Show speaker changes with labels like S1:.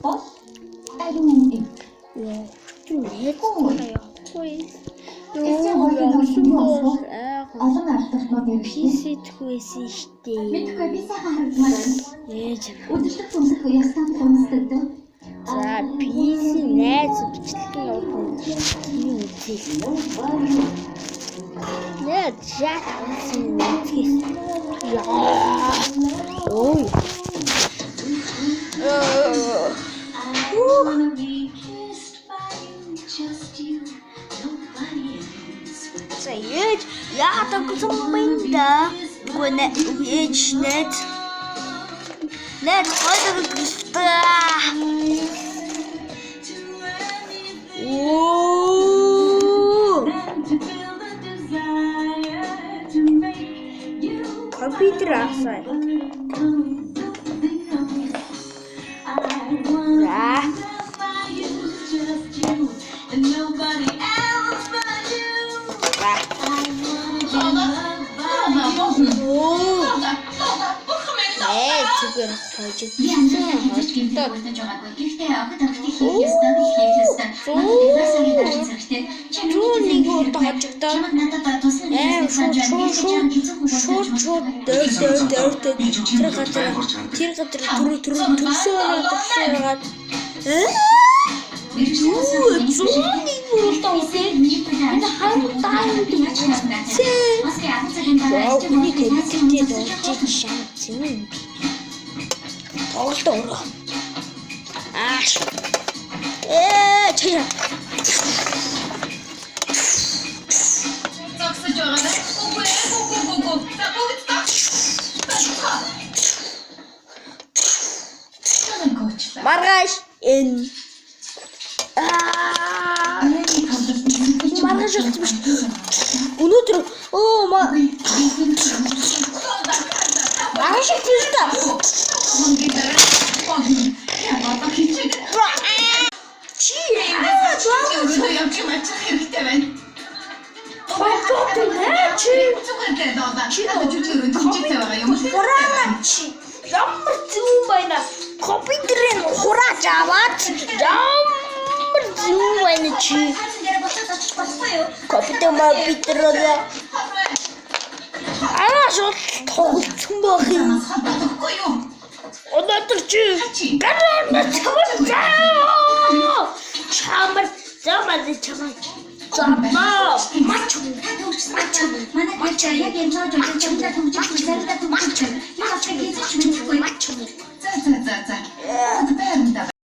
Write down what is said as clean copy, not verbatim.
S1: Бол ариун эв. Олон ардталтнууд
S2: PC-тгүйсэн штеп.
S1: мэдхгүй би сайхан харагдмаар байна.
S2: Ээж.
S1: Өдөртөг төмсөх ястан төмсдөг.
S2: За PC найз бичлэгэн явуулсан юм үзье. Нэ жак үзье. Яа. Ой. За ээж яадаг юм бэ? Гүнэ ээж net. Net хайдаг гэвтэй. Компьютер асай. Зүгээр хожигдсон. Толдоо. Ааш. Чая. Маргааш эн. Маргааш өгч. Өнөөдөр маргааш өгч та. Компьютерын хурааж аваад ямар зүг байна чи. Компьютерээ шууд тоглосон байх юм. Өнөөдөр чи гараа чамар замад чамаа.